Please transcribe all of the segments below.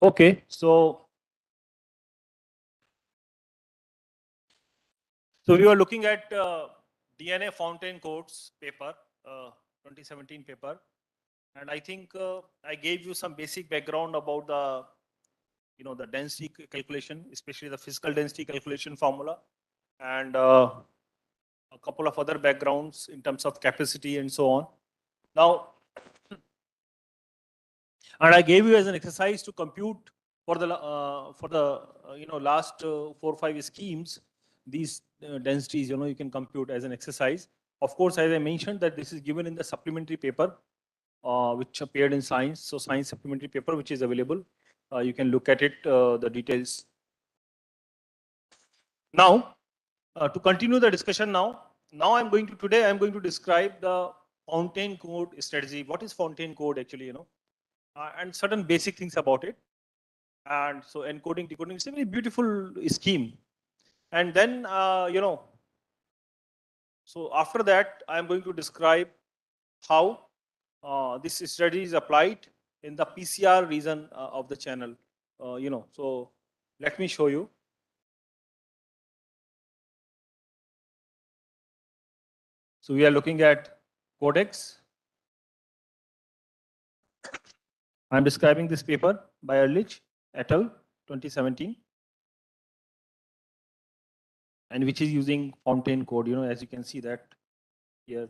Okay, so we were looking at DNA fountain codes paper, 2017 paper, and I think I gave you some basic background about the density calculation, especially the physical density calculation formula, and a couple of other backgrounds in terms of capacity and so on. Now, and I gave you as an exercise to compute for the last 4 or 5 schemes these densities. You can compute as an exercise. Of course, as I mentioned, that this is given in the supplementary paper which appeared in Science. So Science supplementary paper which is available. You can look at it, the details. Now, to continue the discussion now today I'm going to describe the fountain code strategy. What is fountain code actually, and certain basic things about it. And so encoding, decoding, it's a very beautiful scheme. And then, so after that, I'm going to describe how this strategy is applied in the PCR region of the channel. So let me show you. So we are looking at Codecs. I'm describing this paper by Ehrlich et al. 2017, and which is using fountain code. As you can see that here,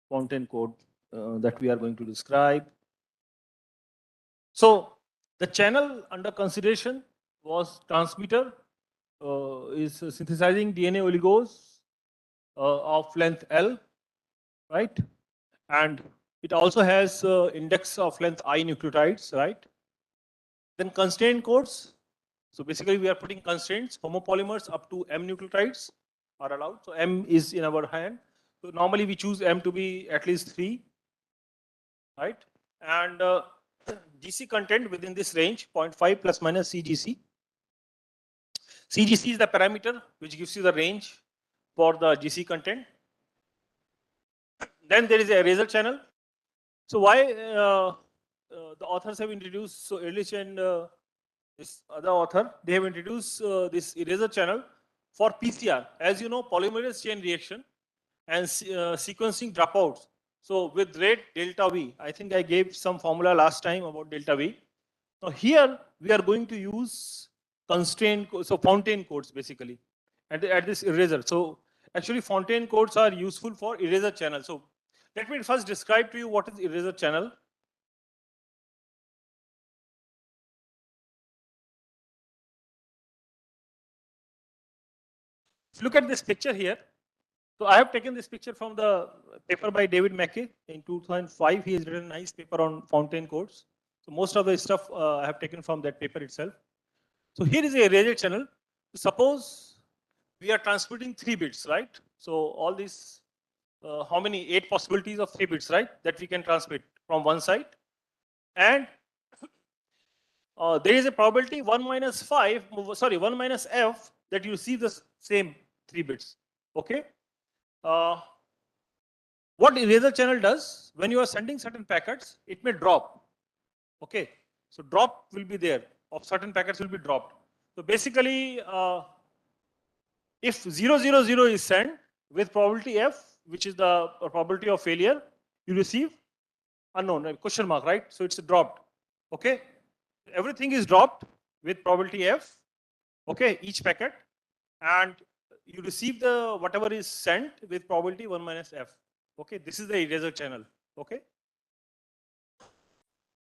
fountain code that we are going to describe. So the channel under consideration was transmitter is synthesizing DNA oligos of length L, right? And it also has index of length I nucleotides, right? Then constraint codes. So basically we are putting constraints. Homopolymers up to M nucleotides are allowed. So M is in our hand. So normally we choose M to be at least 3, right? And GC content within this range, 0.5 plus minus CGC. CGC is the parameter which gives you the range for the GC content. Then there is a eraser channel. So why the authors have introduced, so Ehrlich and this other author, they have introduced this eraser channel for PCR. As you know, polymerase chain reaction and sequencing dropouts. So with rate delta V, I think I gave some formula last time about delta V. Now here we are going to use constraint, so fountain codes basically, at this eraser. So actually fountain codes are useful for eraser channel. So let me first describe to you what is eraser channel. Look at this picture here. So I have taken this picture from the paper by David Mackey in 2005. He has written a nice paper on fountain codes. So most of the stuff I have taken from that paper itself. So here is a eraser channel. Suppose we are transmitting 3 bits, right? So all these, how many? 8 possibilities of 3 bits, right? That we can transmit from one side. And there is a probability 1 minus f that you receive the same 3 bits. Okay. What eraser channel does, when you are sending certain packets, it may drop. Okay. So drop will be there, of certain packets will be dropped. So basically, if 000 is sent with probability f, which is the probability of failure, you receive unknown, question mark, right? So it's dropped. Okay. Everything is dropped with probability f. Okay, each packet, and you receive the whatever is sent with probability 1 minus f. Okay, this is the eraser channel. Okay.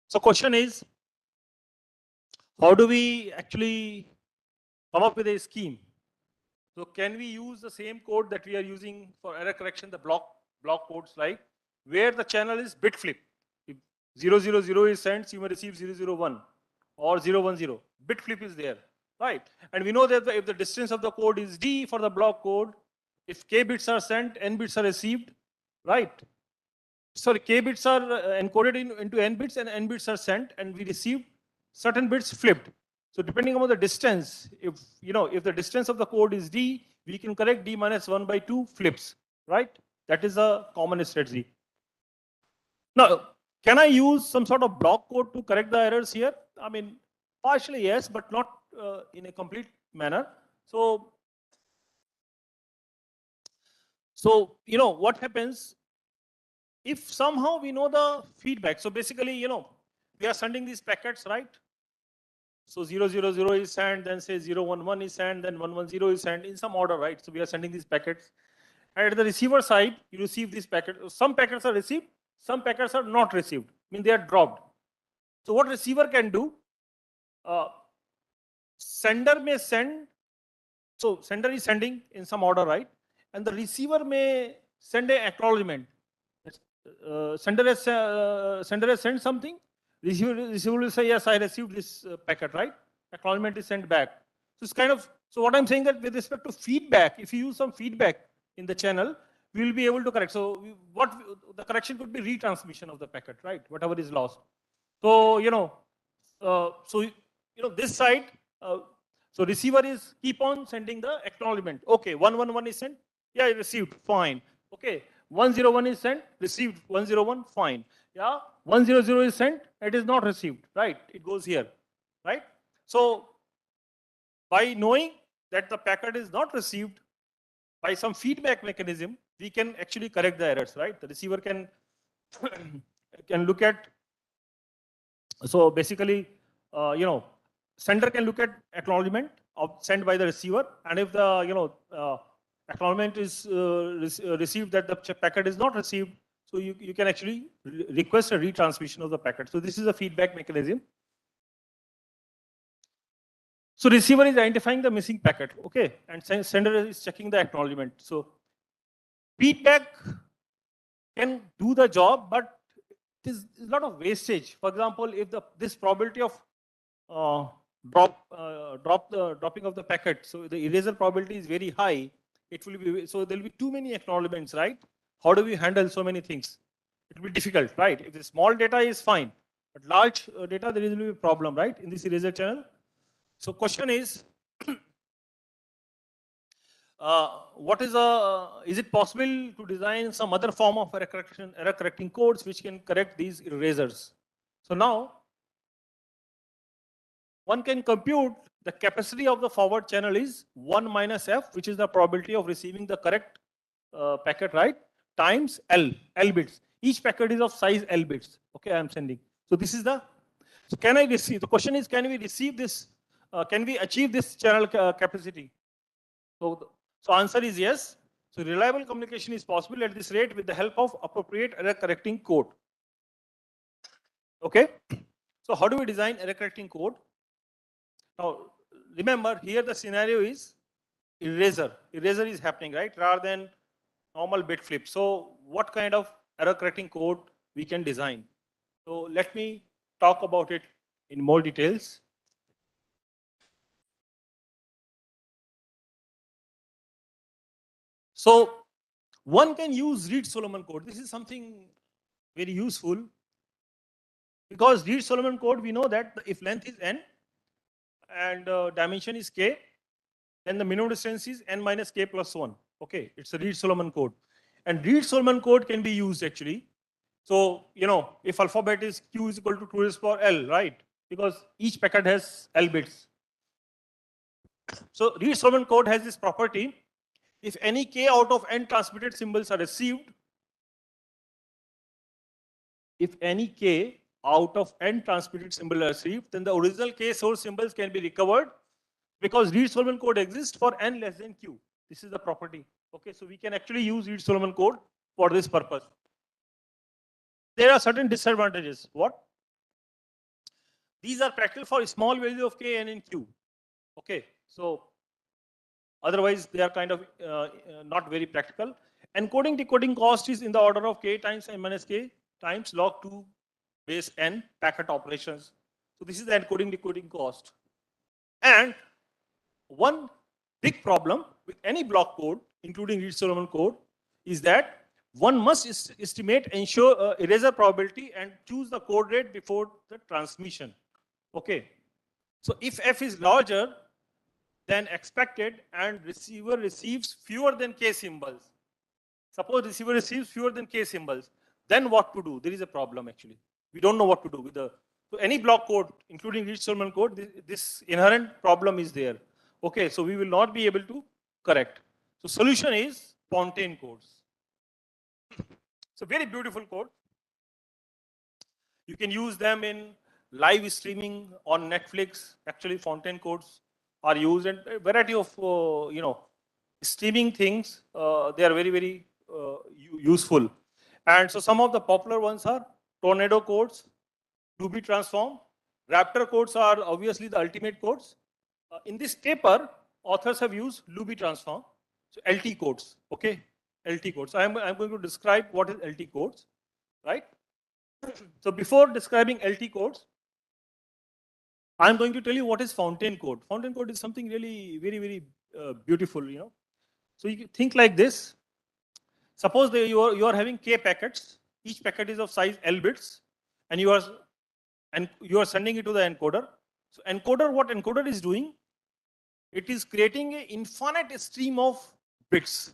So question is, how do we actually come up with a scheme? So can we use the same code that we are using for error correction, the block codes, like where the channel is bit flip? If 000 is sent, you may receive 001 or 010. Bit flip is there, right? And we know that if the distance of the code is D for the block code, if K bits are sent, N bits are received, right? Sorry, K bits are encoded into N bits and N bits are sent, and we receive certain bits flipped. So depending on the distance, if the distance of the code is D, we can correct D minus 1 by 2 flips, right? That is a common strategy. Now, can I use some sort of block code to correct the errors here? I mean, partially yes, but not in a complete manner. So what happens if somehow we know the feedback? So basically, we are sending these packets, right? So 000 is sent, then say 011 is sent, then 110 is sent in some order, right? So we are sending these packets. And at the receiver side, you receive these packets. Some packets are received, some packets are not received. I mean, they are dropped. So what receiver can do? Sender may send. So sender is sending in some order, right? And the receiver may send an acknowledgement. Sender has sent something. Receiver will say, yes, I received this packet, right? Acknowledgement is sent back. So it's kind of, so what I'm saying that with respect to feedback, if you use some feedback in the channel, we will be able to correct. So what the correction could be retransmission of the packet, right? Whatever is lost. So, this side, so receiver is keep on sending the acknowledgement. Okay, 111 is sent. Yeah, I received. Fine. Okay, 101 is sent. Received. 101. Fine. Yeah, 100 is sent. It is not received. Right. It goes here. Right. So by knowing that the packet is not received, by some feedback mechanism, we can actually correct the errors. Right. The receiver can can look at. So basically, sender can look at acknowledgement sent by the receiver, and if the acknowledgement is received that the packet is not received, so you can actually request a retransmission of the packet. So this is a feedback mechanism. So receiver is identifying the missing packet, okay, and sender is checking the acknowledgement. So feedback can do the job, but there's a lot of wastage. For example, if this probability of dropping of the packet, so the eraser probability is very high, it will be, so there will be too many acknowledgements, right? How do we handle so many things? It will be difficult, right? If the small data is fine, but large data, there will be a problem, right, in this eraser channel. So question is, is it possible to design some other form of error correcting codes which can correct these erasers? So now, one can compute the capacity of the forward channel is 1 minus f, which is the probability of receiving the correct packet, right, times L bits. Each packet is of size L bits. Okay, I am sending. So this is the, so can I receive, the question is, can we receive this, can we achieve this channel capacity? So answer is yes. So reliable communication is possible at this rate with the help of appropriate error correcting code. Okay. So how do we design error correcting code? Now remember here the scenario is eraser. Eraser is happening, right, rather than normal bit flip. So what kind of error correcting code we can design? So let me talk about it in more details. So one can use Reed-Solomon code. This is something very useful because Reed-Solomon code, we know that if length is n and dimension is k, then the minimum distance is n minus k plus 1. Okay, it's a Reed-Solomon code. And Reed-Solomon code can be used actually. So, if alphabet is q is equal to 2 raised to power L, right? Because each packet has L bits. So Reed-Solomon code has this property. If any k out of n transmitted symbols are received, if any k out of n transmitted symbols are received, then the original k source symbols can be recovered because Reed-Solomon code exists for n less than q. This is the property. Okay, so we can actually use Reed-Solomon code for this purpose. There are certain disadvantages. What? These are practical for small value of k, n, and q. Okay, so otherwise they are kind of not very practical. Encoding decoding cost is in the order of k times n minus k times log 2 base n packet operations. So this is the encoding decoding cost. And one big problem with any block code, including Reed-Solomon code, is that one must estimate ensure eraser probability and choose the code rate before the transmission. Okay. So if f is larger than expected and receiver receives fewer than k symbols, suppose receiver receives fewer than k symbols, then what to do? There is a problem actually. We don't know what to do with the, so any block code, including Rich-Solomon code, this inherent problem is there. Okay, so we will not be able to correct. So solution is Fontaine codes. It's a very beautiful code. You can use them in live streaming on Netflix. Actually, Fontaine codes are used, and a variety of streaming things. They are very, very useful. And so some of the popular ones are Tornado codes, Ruby transform. Raptor codes are obviously the ultimate codes. In this paper, authors have used Ruby transform. So LT codes, okay? LT codes. I'm going to describe what is LT codes, right? So before describing LT codes, I'm going to tell you what is Fontaine code. Fontaine code is something really very, very beautiful, you know. So you can think like this. Suppose you are having K packets. Each packet is of size L bits, and you are sending it to the encoder. So encoder, what encoder is doing, it is creating an infinite stream of bits.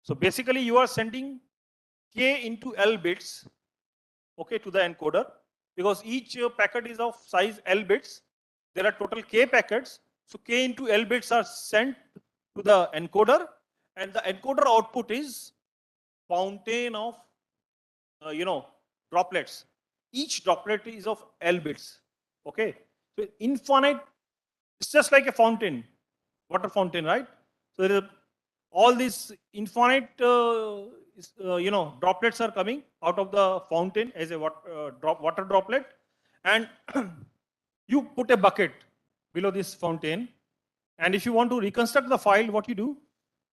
So basically you are sending K into L bits, okay, to the encoder, because each packet is of size L bits. There are total K packets. So K into L bits are sent to the encoder, and the encoder output is fountain of droplets. Each droplet is of L bits. Okay, so infinite. It's just like a fountain, water fountain, right? So there is all these infinite, droplets are coming out of the fountain as a water droplet, and you put a bucket below this fountain, and if you want to reconstruct the file, what you do?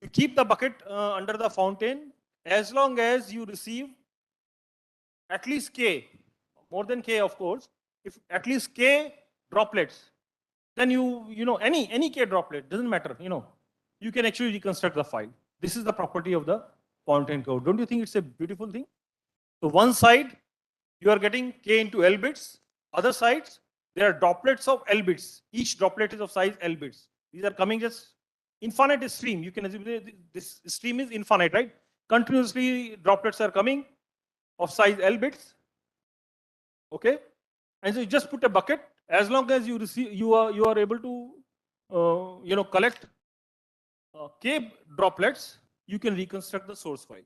You keep the bucket under the fountain as long as you receive at least K, more than K, of course. If at least K droplets, then any K droplet, doesn't matter, you can actually reconstruct the file. This is the property of the Fontaine code. Don't you think it's a beautiful thing? So one side, you are getting K into L bits. Other sides, there are droplets of L bits. Each droplet is of size L bits. These are coming just infinite stream. You can assume this stream is infinite, right? Continuously droplets are coming of size L bits. Okay, and so you just put a bucket. As long as you receive, you are able to collect K droplets, you can reconstruct the source file.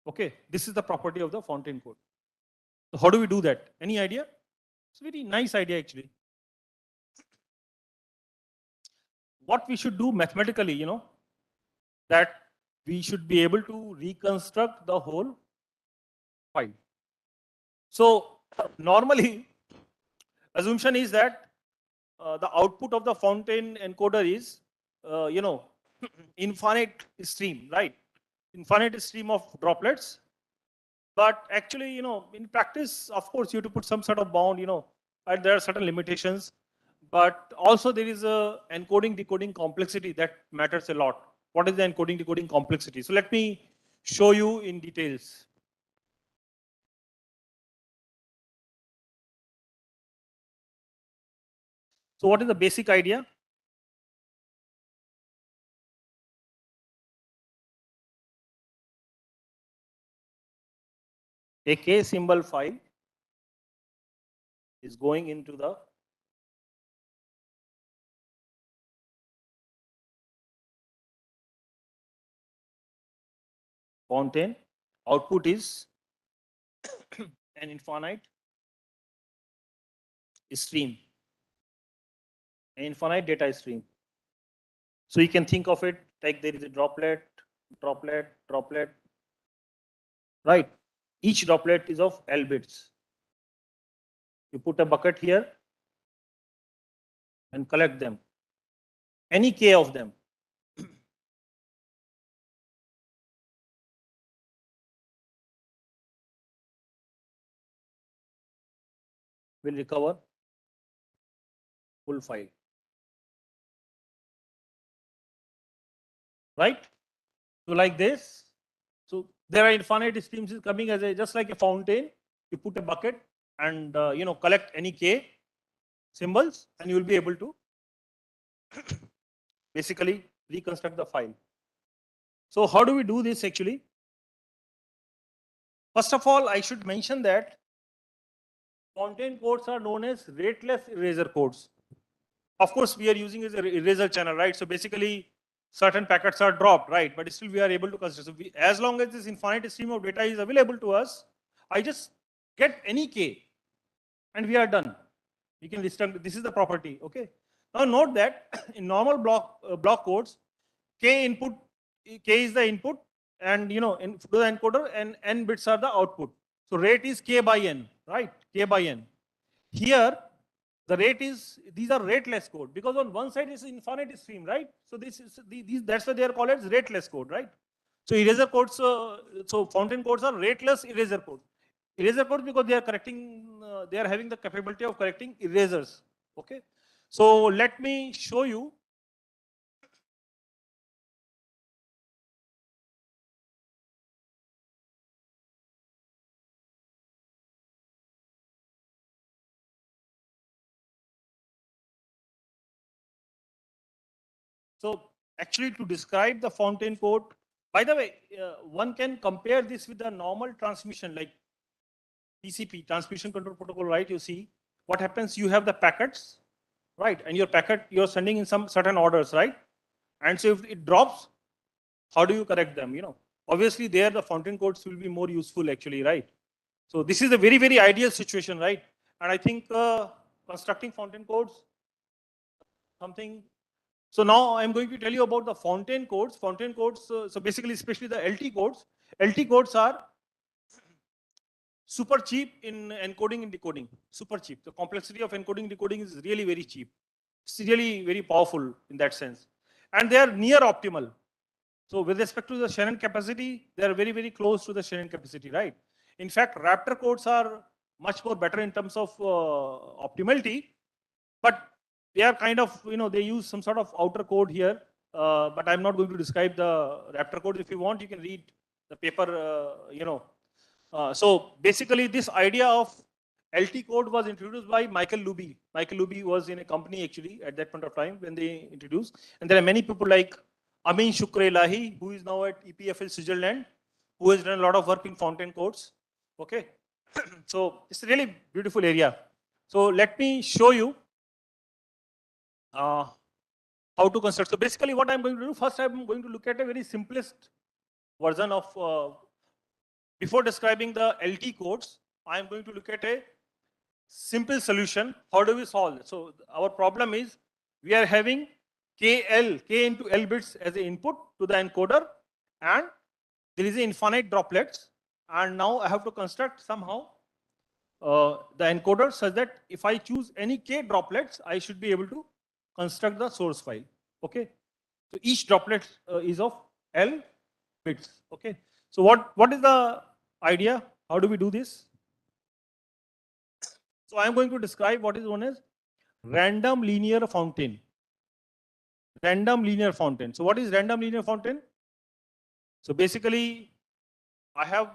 Okay, this is the property of the Fontaine code. So how do we do that? Any idea? It's a very nice idea actually. What we should do mathematically, that we should be able to reconstruct the whole file. So normally, assumption is that the output of the Fontaine encoder is, infinite stream, right? Infinite stream of droplets. But actually, in practice, of course, you have to put some sort of bound, and there are certain limitations. But also there is a encoding decoding complexity that matters a lot. What is the encoding decoding complexity? So let me show you in details. So what is the basic idea? A K symbol file is going into the Fontaine. Output is an infinite stream, an infinite data stream. So you can think of it like there is a droplet, droplet, droplet, right? Each droplet is of L bits. You put a bucket here and collect them. Any K of them. Will recover full file. Right? So like this. So there are infinite streams coming as just like a fountain. You put a bucket and collect any K symbols, and you will be able to basically reconstruct the file. So how do we do this actually? First of all, I should mention that fountain codes are known as rateless eraser codes. Of course, we are using as an eraser channel, right? So basically, certain packets are dropped, right? But still, we are able to consider. So as long as this infinite stream of data is available to us, I just get any k, and we are done. We can list down. This is the property. Okay. Now note that in normal block codes, k input, k is the input, and to the encoder, and n bits are the output. So rate is k by n, right? K by n. Here, the rate is, these are rateless code, because on one side it's infinite stream, right? So this is these, that's why they are called as rateless code, right? So eraser codes, so fountain codes are rateless eraser code. Eraser codes because they are correcting, they are having the capability of correcting erasers. Okay. So let me show you. So actually, to describe the fountain code, by the way, one can compare this with the normal transmission like TCP, transmission control protocol, right? You see what happens, you have the packets, right? And your packet, you're sending in some certain orders, right? And so if it drops, how do you correct them? Obviously there the fountain codes will be more useful actually, right? So this is a very, very ideal situation, right? And I think constructing fountain codes, something. So now I'm going to tell you about the fountain codes. Fountain codes, so basically, especially the LT codes. LT codes are super cheap in encoding and decoding. Super cheap. The complexity of encoding and decoding is really very cheap. It's really very powerful in that sense. And they are near optimal. So with respect to the Shannon capacity, they are very, very close to the Shannon capacity, right? In fact, Raptor codes are much more better in terms of optimality, but they are kind of, they use some sort of outer code here. But I'm not going to describe the Raptor code. If you want, you can read the paper, so basically, this idea of LT code was introduced by Michael Luby. Michael Luby was in a company actually at that point of time when they introduced. And there are many people like Amin Shukrelahi, who is now at EPFL Switzerland, who has done a lot of work in fountain codes. Okay. So it's a really beautiful area. So let me show you how to construct. So basically what I'm going to do, first I'm going to look at a very simplest version of before describing the LT codes, I'm going to look at a simple solution. How do we solve it? So our problem is we are having k into L bits as an input to the encoder, and there is an infinite droplets. And now I have to construct somehow the encoder such that if I choose any k droplets, I should be able to construct the source file. Okay. So each droplet is of L bits. Okay. So what is the idea? How do we do this? So I am going to describe what is known as random linear fountain. Random linear fountain. So what is random linear fountain? So basically, I have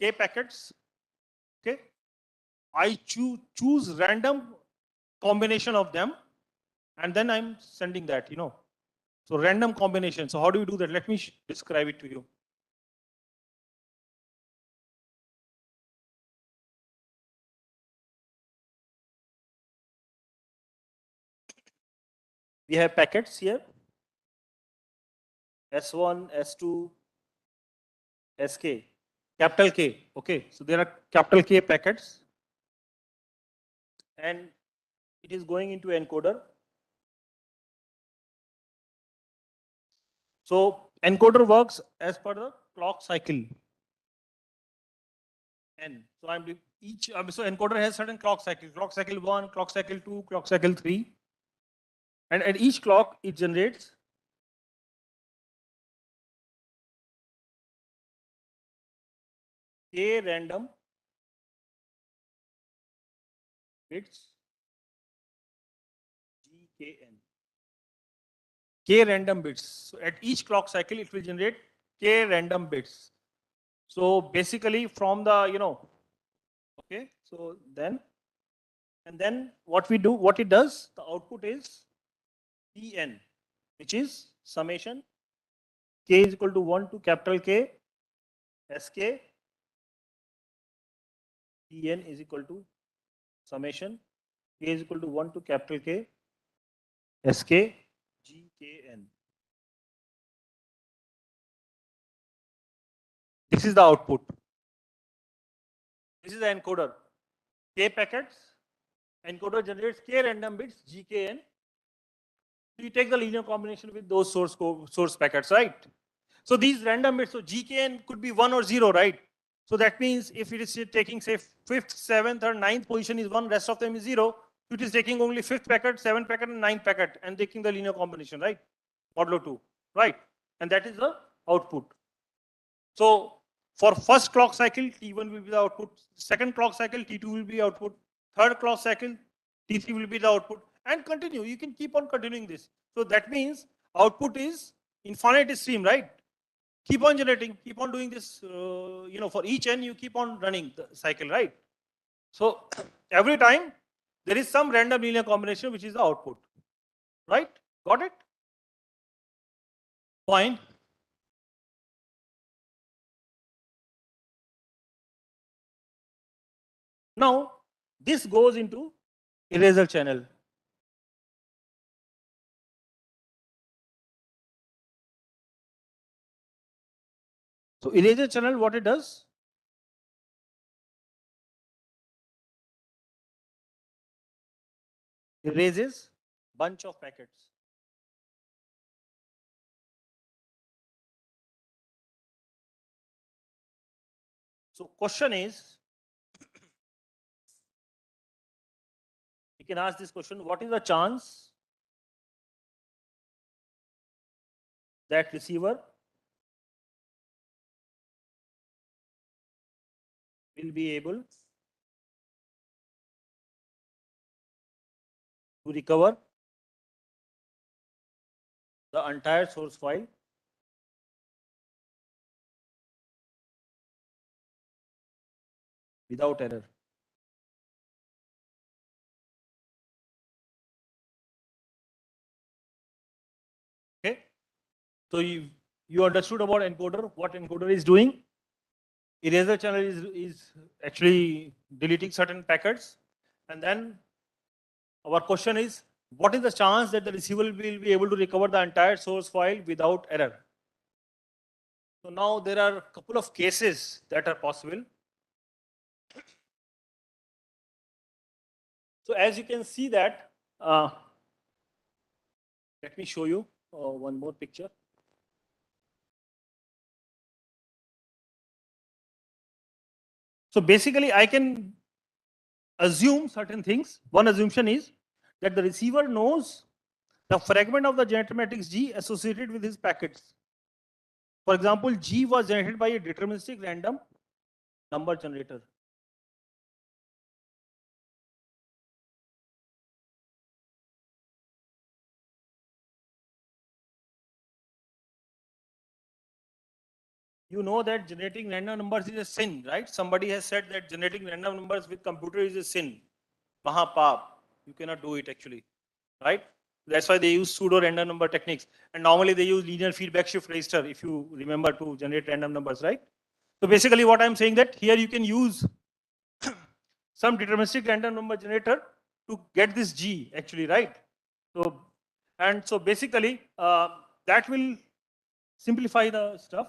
k packets. Okay. I choose random combination of them, and then I'm sending that. So random combination. So how do you do that? Let me describe it to you. We have packets here. S1, S2, SK, capital K. Okay, so there are capital K packets, and it is going into encoder. So encoder works as per the clock cycle. N. So I'm each. So encoder has certain clock cycle. Clock cycle 1, clock cycle 2, clock cycle 3, and at each clock it generates k random bits GKN. K random bits. So at each clock cycle it will generate k random bits. So basically from the okay. So then what we do, what it does, the output is Tn, which is summation k is equal to 1 to capital K Sk Tn is equal to summation K is equal to 1 to capital K Sk Gkn. This is the output. This is the encoder. K packets. Encoder generates K random bits Gkn. So you take the linear combination with those source packets, right? So these random bits, so Gkn could be 1 or 0, right? So that means if it is taking, say, 5th, 7th, or 9th position is 1, rest of them is 0, it is taking only 5th packet, 7th packet, and 9th packet, and taking the linear combination, right? Modulo 2, right? And that is the output. So for first clock cycle, T1 will be the output. Second clock cycle, T2 will be output. Third clock cycle, T3 will be the output. And continue. You can keep on continuing this. So that means output is infinite stream, right? Keep on generating, keep on doing this, for each n, you keep on running the cycle, right? So every time there is some random linear combination, which is the output, right? Got it? Fine. Now, this goes into eraser channel. So eraser channel, what it does? Erases bunch of packets. So question is, you can ask this question, what is the chance that receiver will be able to recover the entire source file without error? Okay. So you understood about encoder, what encoder is doing. Eraser channel is actually deleting certain packets. And then our question is, what is the chance that the receiver will be able to recover the entire source file without error? So now there are a couple of cases that are possible. So as you can see that, let me show you one more picture. So basically I can assume certain things. One assumption is that the receiver knows the fragment of the generator matrix G associated with his packets. For example, G was generated by a deterministic random number generator. You know that generating random numbers is a sin, right? Somebody has said that generating random numbers with computer is a sin. Mahapap. You cannot do it actually, right? That's why they use pseudo random number techniques. And normally they use linear feedback shift register, if you remember, to generate random numbers, right? So basically what I'm saying that here you can use some deterministic random number generator to get this G actually, right? So basically that will simplify the stuff.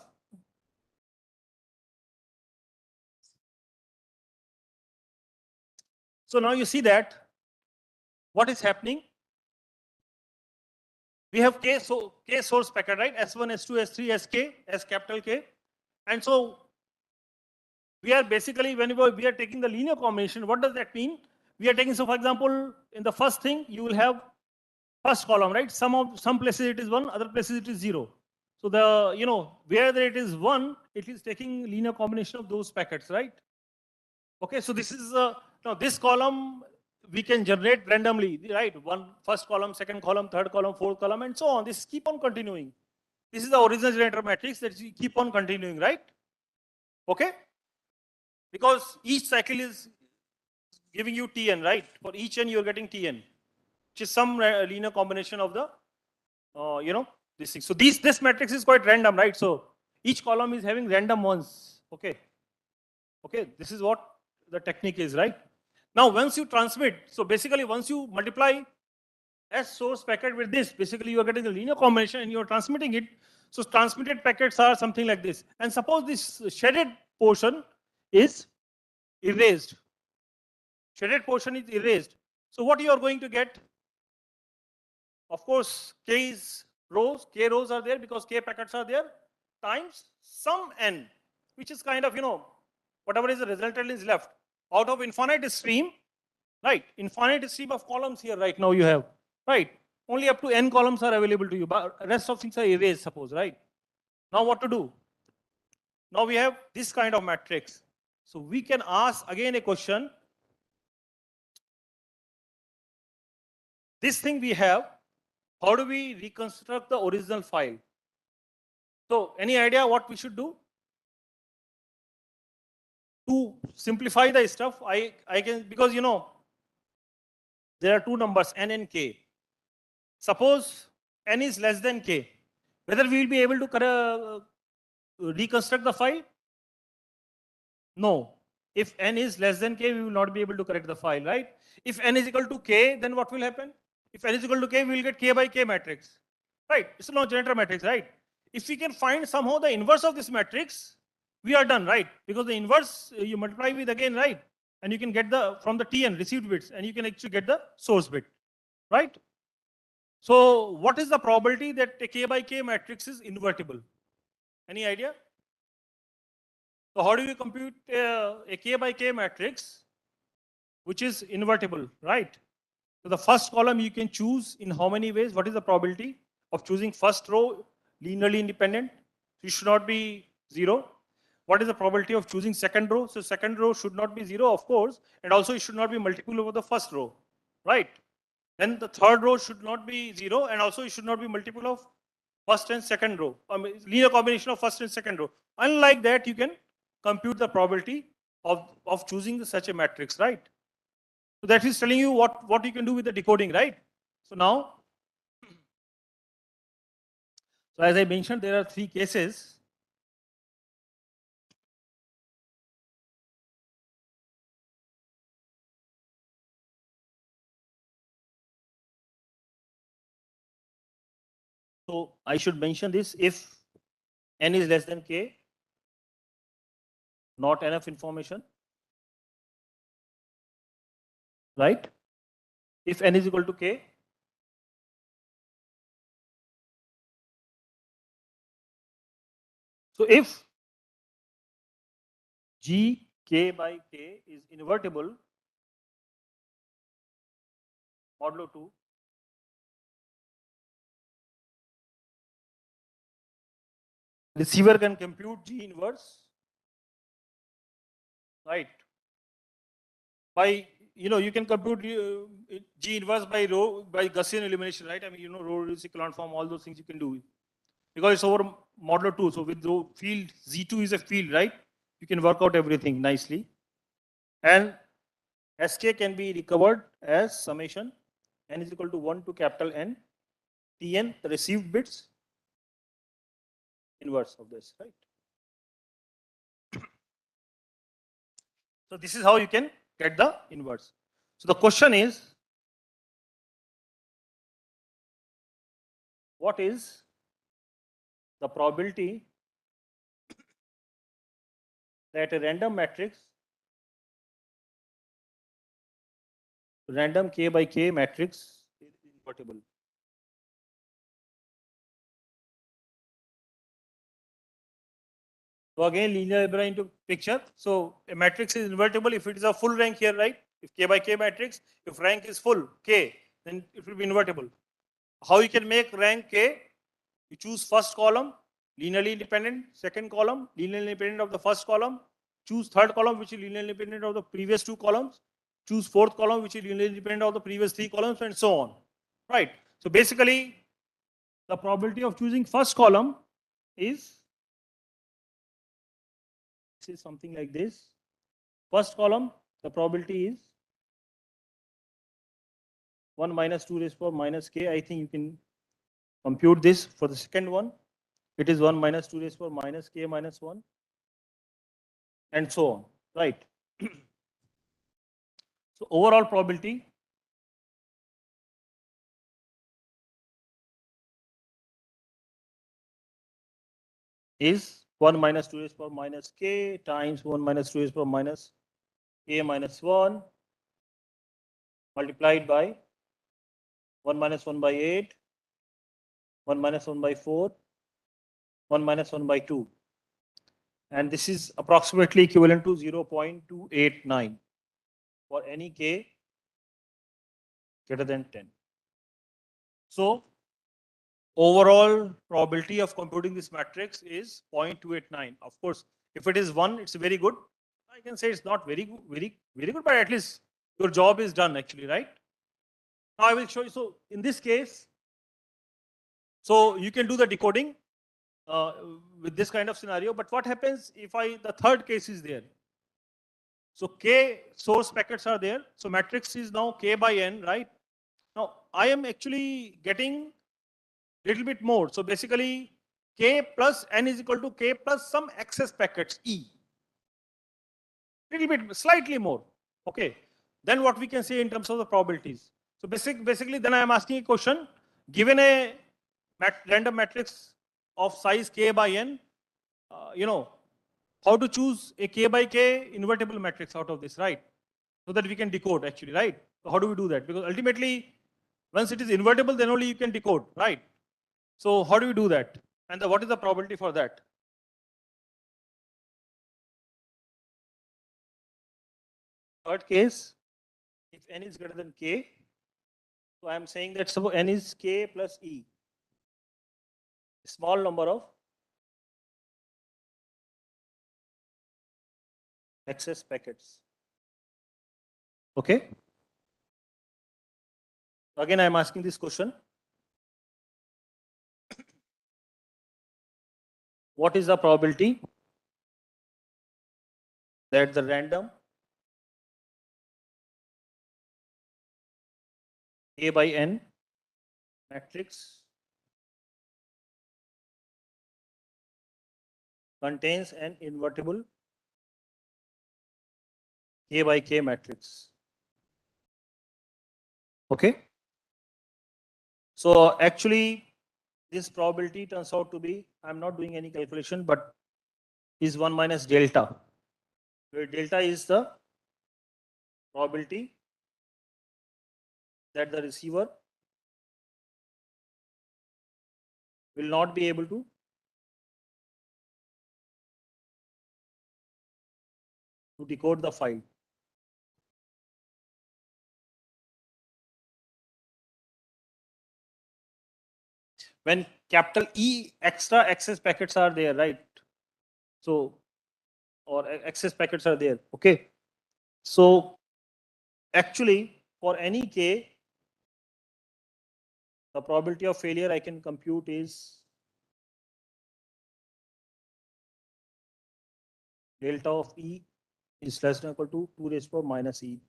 So now you see that what is happening. We have K source packet, right? S1, S2, S3, Sk, S capital K. And so we are basically, whenever we are taking the linear combination, what does that mean? We are taking, so for example, in the first thing, you will have first column, right? Some places it is 1, other places it is 0. So where it is 1, it is taking linear combination of those packets, right? Okay, so this is now this column we can generate randomly, right? First column, second column, third column, fourth column, and so on. This keep on continuing. This is the original generator matrix that you keep on continuing, right? Okay? Because each cycle is giving you Tn, right? For each n, you're getting Tn, which is some linear combination of the, this thing. So this matrix is quite random, right? So each column is having random ones. Okay. Okay, this is what the technique is, right? Now, once you transmit, so basically once you multiply S source packet with this, basically you are getting a linear combination and you are transmitting it. So transmitted packets are something like this. And suppose this shaded portion is erased. Shaded portion is erased. So what you are going to get? Of course, K rows are there because K packets are there, times some N, which is kind of, whatever is the resultant is left. Out of infinite stream, right? Infinite stream of columns here right now you have, right? Only up to N columns are available to you, but rest of things are erased, suppose, right? Now what to do? Now we have this kind of matrix. So we can ask again a question. This thing we have, how do we reconstruct the original file? So any idea what we should do? To simplify the stuff, I can, because there are two numbers, N and K. Suppose N is less than K. Whether we will be able to reconstruct the file? No. If N is less than K, we will not be able to correct the file, right? If N is equal to K, then what will happen? If N is equal to K, we will get K by K matrix, right? It's a non-generator matrix, right? If we can find somehow the inverse of this matrix, we are done, right? Because the inverse you multiply with again, right? And you can get the from the TN received bits, and you can actually get the source bit, right? So what is the probability that a K by K matrix is invertible? Any idea? So how do we compute a K by K matrix which is invertible, right? So the first column you can choose in how many ways? What is the probability of choosing first row linearly independent? It should not be 0. What is the probability of choosing second row? So second row should not be 0, of course, and also it should not be multiple over the first row, right? Then the third row should not be 0, and also it should not be multiple of first and second row. I mean, linear combination of first and second row. Unlike that, you can compute the probability of choosing such a matrix, right? So that is telling you what you can do with the decoding, right? So now, so as I mentioned, there are 3 cases. So I should mention this: if N is less than K, not enough information, right? If N is equal to K, so if G K by K is invertible, modulo 2, receiver can compute G inverse, right? By, you can compute G inverse by Gaussian elimination, right? I mean, row reduced echelon form, all those things you can do. Because it's over modulo 2. So with the field, Z2 is a field, right? You can work out everything nicely. And SK can be recovered as summation N is equal to 1 to capital N, Tn, the received bits, inverse of this, right? So this is how you can get the inverse. So the question is, what is the probability that a random matrix, random K by K matrix is invertible? So again, linear algebra into picture. So a matrix is invertible if it is a full rank here, right? If K by K matrix, if rank is full K, then it will be invertible. How you can make rank K? You choose first column, linearly independent, second column, linearly independent of the first column, choose third column, which is linearly independent of the previous 2 columns, choose fourth column, which is linearly independent of the previous 3 columns, and so on, right? So basically, the probability of choosing first column is something like this. First column, the probability is 1 minus 2 raised to power minus K. I think you can compute this for the second one. It is 1 minus 2 raised to power minus K minus 1, and so on, right? So overall probability is 1 minus 2 raised to the power minus k times 1 minus 2 raised to the power minus a minus 1 multiplied by 1 minus 1 by 8, 1 minus 1 by 4, 1 minus 1 by 2. And this is approximately equivalent to 0.289 for any k greater than 10. So overall probability of computing this matrix is 0.289. Of course, if it is 1, it's very good. I can say it's not very good, but at least your job is done actually, right? Now I will show you. So in this case, so you can do the decoding with this kind of scenario. But what happens if the third case is there? So k source packets are there. So matrix is now k by n, right? Now I am actually getting little bit more. So basically k plus n is equal to k plus some excess packets e. Little bit, slightly more. Okay. Then what we can say in terms of the probabilities. So basically then I am asking a question. Given a random matrix of size k by n, how to choose a k by k invertible matrix out of this, right? So that we can decode actually, right? So how do we do that? Because ultimately, once it is invertible, then only you can decode, right? So how do we do that? And what is the probability for that? Third case, if n is greater than k, so I am saying that suppose n is k plus e, small number of excess packets. Okay. Again, I am asking this question. What is the probability that the random a by n matrix contains an invertible k by k matrix? Okay. So actually, this probability turns out to be, I'm not doing any calculation, but is 1 minus delta, where delta is the probability that the receiver will not be able to decode the file. When capital E extra access packets are there, right? So, or access packets are there, okay? So actually, for any k, the probability of failure I can compute is delta of E is less than or equal to 2 raised to the power minus E.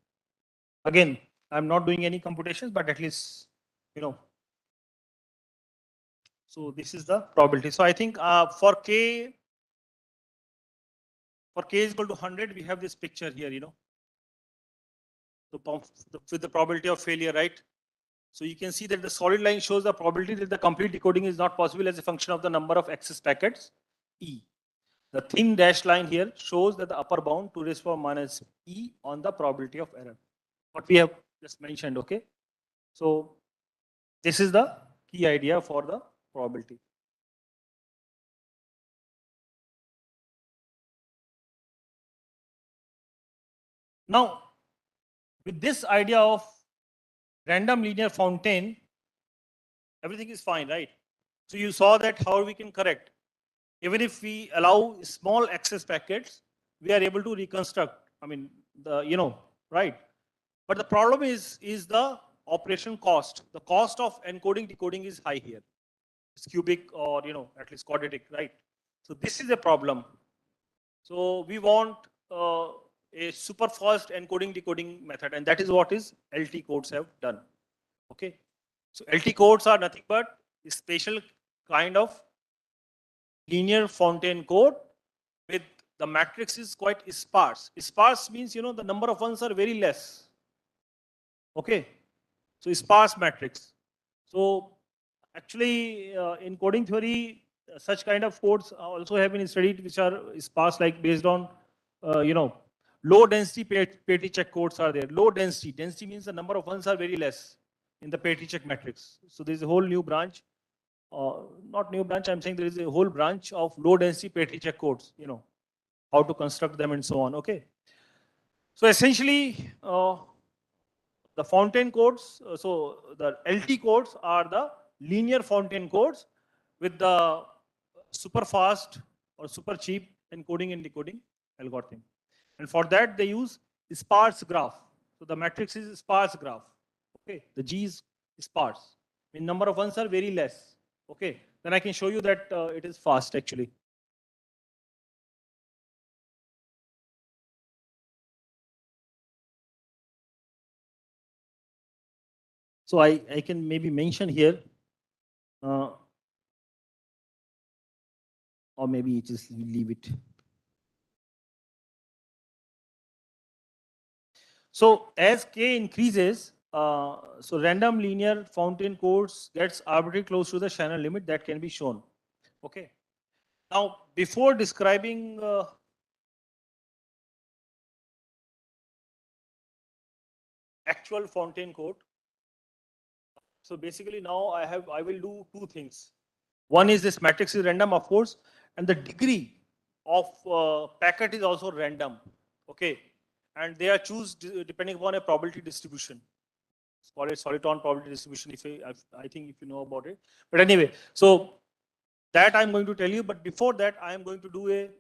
Again, I'm not doing any computations, but at least, so this is the probability. So I think for k is equal to 100, we have this picture here, So with the probability of failure, right? So you can see that the solid line shows the probability that the complete decoding is not possible as a function of the number of access packets, E. The thin dashed line here shows that the upper bound 2 raised to the power minus E on the probability of error. What we have just mentioned, okay? So this is the key idea for the probability. Now, with this idea of random linear fountain, everything is fine, right? So you saw that how we can correct. Even if we allow small access packets, we are able to reconstruct. I mean, right? But the problem is the operation cost. The cost of encoding decoding is high here. It's cubic or at least quadratic, right? So this is a problem. So we want a super fast encoding decoding method, and that is what is LT codes have done. Okay. So LT codes are nothing but a special kind of linear fountain code with the matrix is quite sparse. Sparse means the number of ones are very less. Okay, so sparse matrix. So actually, in coding theory, such kind of codes also have been studied, which are sparse, like based on, you know, low density petty check codes are there. Low density. Density means the number of ones are very less in the petty check matrix. So there is a whole new branch. Not new branch. I'm saying there is a whole branch of low density petty check codes. You know how to construct them and so on. Okay. So essentially, the fountain codes, so the LT codes are the linear fountain codes with the super fast or super cheap encoding and decoding algorithm. And for that, they use sparse graph. So the matrix is sparse graph. Okay, the G is sparse. I mean, number of ones are very less. Okay, then I can show you that it is fast actually. So I can maybe mention here, uh, or maybe just leave it. So as k increases, so random linear fountain codes gets arbitrarily close to the channel limit that can be shown. Okay. Now, before describing actual fountain code, so basically now I will do two things. One is this matrix is random, of course, and the degree of packet is also random. Okay, and they are chosen depending upon a probability distribution. It's called a soliton probability distribution. I think if you know about it, but anyway, so that I'm going to tell you. But before that, I am going to do an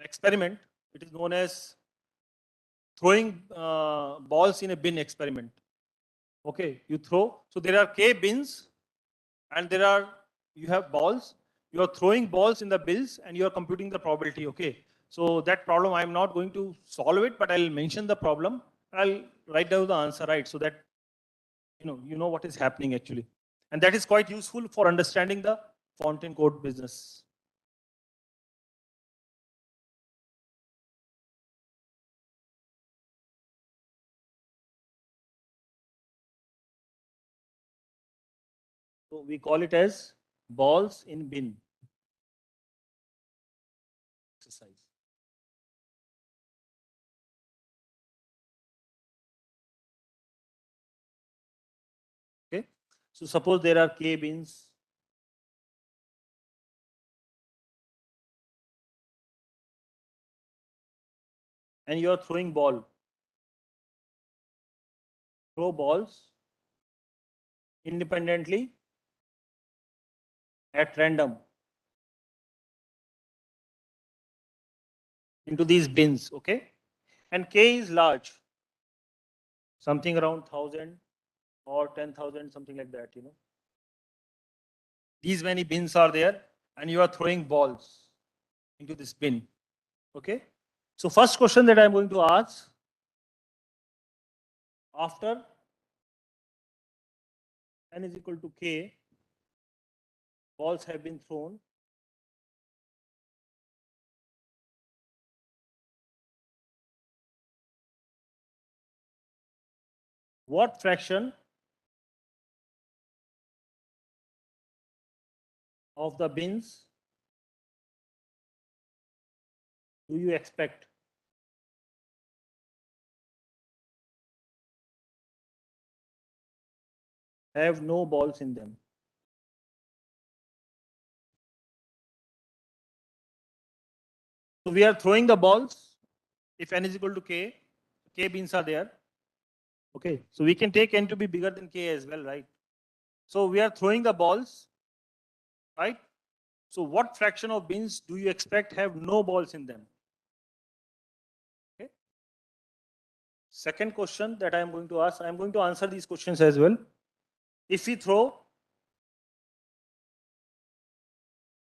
experiment. It is known as throwing balls in a bin experiment. Okay, you throw. So there are k bins, and you have balls. You are throwing balls in the bins, and you are computing the probability. Okay. So that problem I am not going to solve it, but I'll mention the problem. I'll write down the answer, right, so that you know what is happening actually, and that is quite useful for understanding the fountain code business. So we call it as balls in bin exercise. Okay. So suppose there are k bins, and you are throwing throw balls independently at random into these bins. Okay. And k is large, something around 1,000 or 10,000, something like that. These many bins are there, and you are throwing balls into this bin. Okay. So first question that I'm going to ask, after n is equal to k, balls have been thrown, what fraction of the bins do you expect have no balls in them? So we are throwing the balls. If n is equal to k bins are there. Okay, so we can take n to be bigger than k as well, right? So we are throwing the balls, right? So what fraction of bins do you expect have no balls in them? Okay. Second question that I am going to ask, I am going to answer these questions as well. If we throw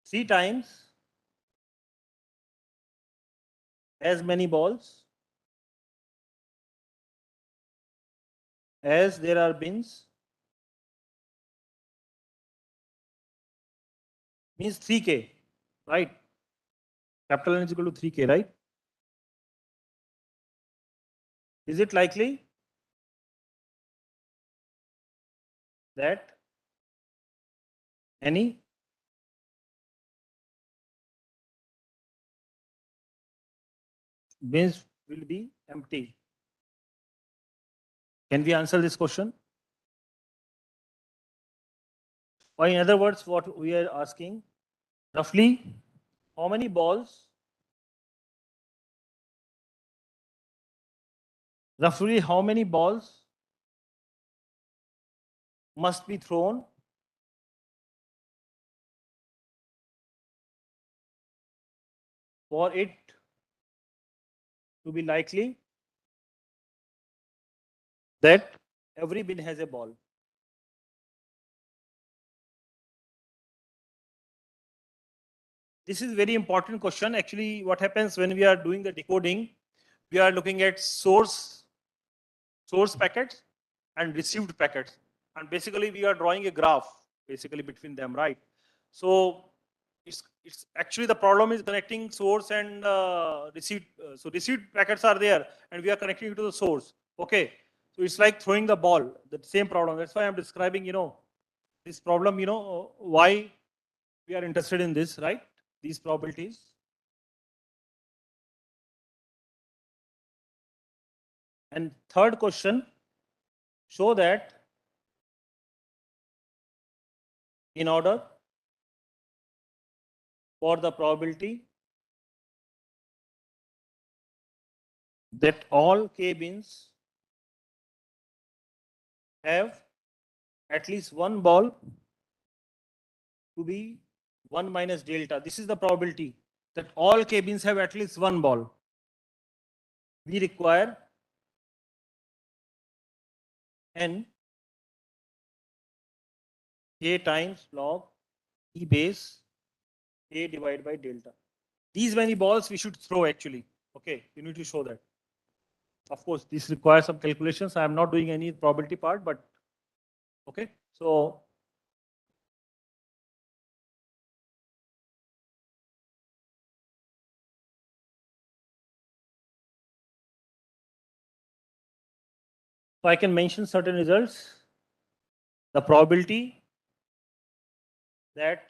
3 times as many balls as there are bins, means 3k, right? Capital N is equal to 3k, right? Is it likely? that any bins will be empty. Can we answer this question? Or in other words, what we are asking, roughly how many balls, must be thrown for it to be likely that every bin has a ball? This is very important question. Actually, what happens when we are doing the decoding, we are looking at source packets and received packets. And basically we are drawing a graph basically between them, right? So it's actually the problem is connecting source and received. So received packets are there and we are connecting it to the source. Okay. So it's like throwing the ball, the same problem. That's why I'm describing, this problem, why we are interested in this, right? These probabilities. And third question, show that in order for the probability that all K bins have at least one ball to be 1 minus delta. This is the probability that all K bins have at least one ball. We require n K times log E base K divided by delta. These many balls we should throw actually. Okay, you need to show that. Of course, this requires some calculations. I am not doing any probability part, but okay. So I can mention certain results. The probability that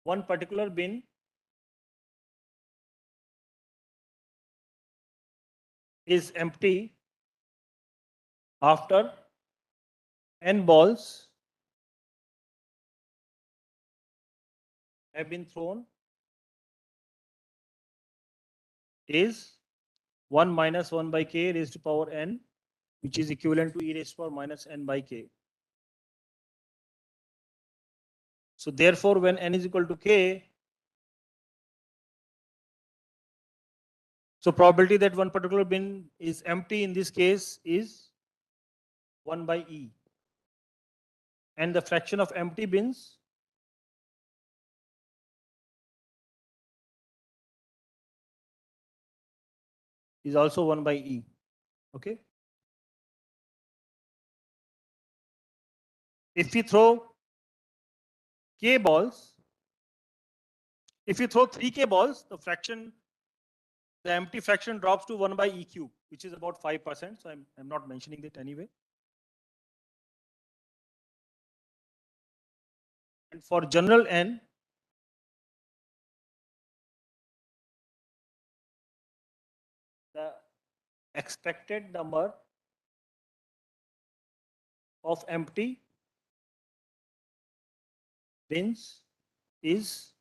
one particular bin is empty after n balls have been thrown is 1 minus 1 by k raised to power n, which is equivalent to e raised to power minus n by k. So therefore, when n is equal to k, so probability that one particular bin is empty in this case is 1 by e. And the fraction of empty bins is also 1 by e. Okay. If we throw k balls, if you throw 3k balls, the empty fraction drops to 1 by e cube, which is about 5%. So I'm not mentioning it anyway. And for general n, the expected number of empty bins is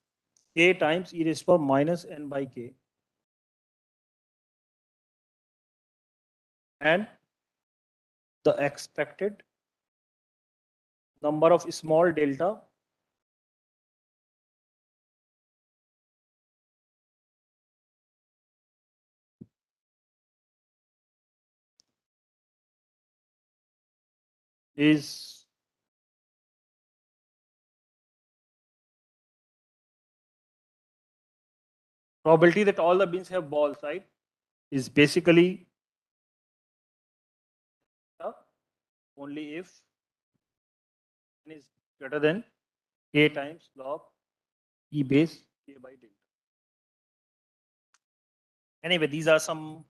k times e raised to power minus n by k. And the expected number of small delta is probability that all the bins have balls, right? Is basically only if n is greater than k times log e base k by delta. Anyway, these are some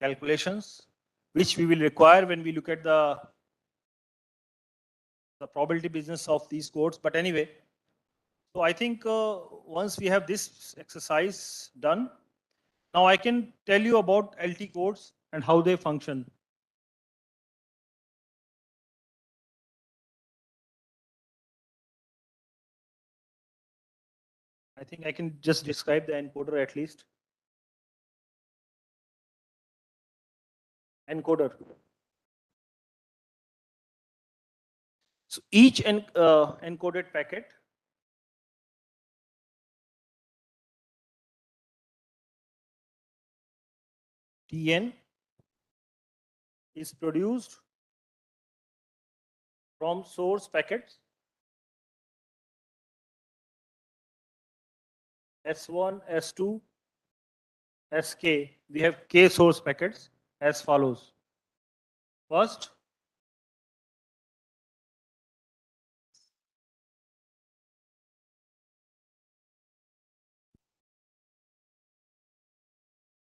calculations which we will require when we look at the the probability business of these codes. But anyway, so I think once we have this exercise done, now I can tell you about LT codes and how they function. I think I can just describe the encoder at least. Encoder. So each encoded packet TN is produced from source packets S1, S2, Sk. We have K source packets as follows. First,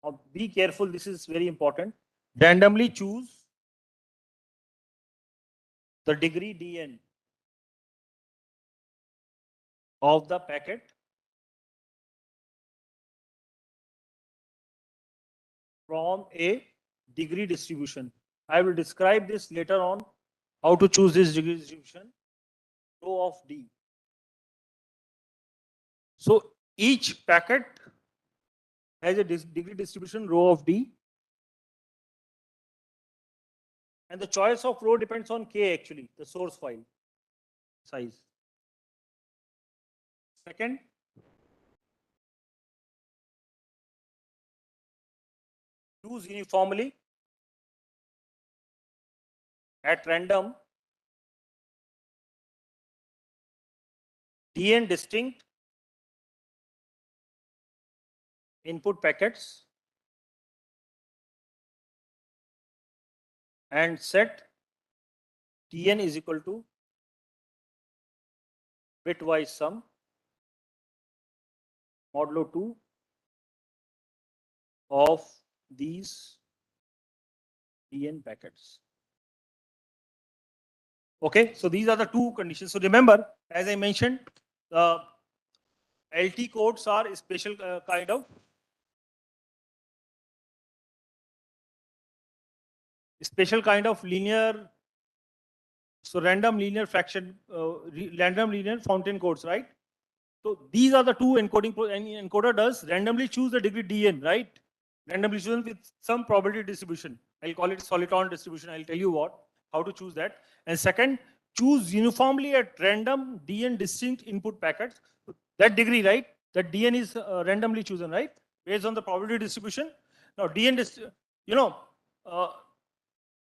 now be careful, this is very important. Randomly choose the degree Dn of the packet from a degree distribution. I will describe this later on, how to choose this degree distribution, rho of D. So each packet has a degree distribution rho of D. And the choice of rho depends on K actually, the source file size. Second, choose uniformly at random Dn distinct input packets and set Tn is equal to bitwise sum modulo 2 of these Dn packets. Okay, so these are the two conditions. So remember, as I mentioned, the LT codes are a special kind of linear, so random linear fraction, random linear fountain codes, right? So these are the two encoding. Any encoder does randomly choose the degree Dn, right? Randomly chosen with some probability distribution. I'll call it soliton distribution. I'll tell you how to choose that. And second, choose uniformly at random Dn distinct input packets. That degree, right? That Dn is randomly chosen, right? Based on the probability distribution. Now Dn,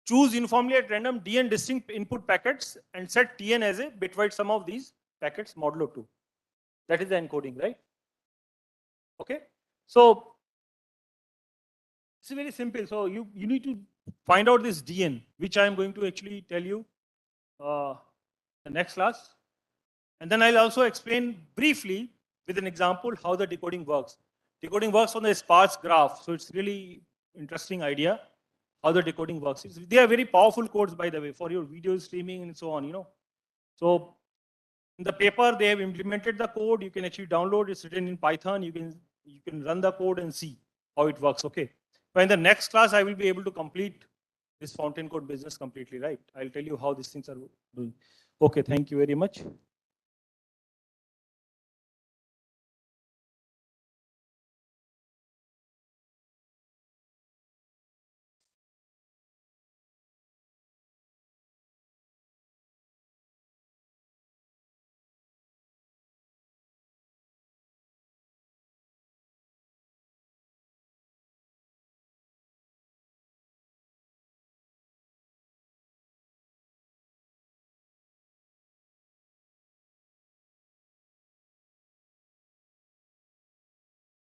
choose uniformly at random Dn distinct input packets and set Tn as a bitwise sum of these packets modulo 2. That is the encoding, right? Okay. So it's very simple. So you need to find out this Dn, which I am going to actually tell you the next class. And then I'll also explain briefly with an example how the decoding works. Decoding works on the sparse graph. So it's really interesting idea how the decoding works. They are very powerful codes, by the way, for your video streaming and so on, So in the paper, they have implemented the code. You can actually download. It's written in Python. You can run the code and see how it works. Okay. But in the next class, I will be able to complete this fountain code business completely, right? I'll tell you how these things are doing. Okay. Thank you very much.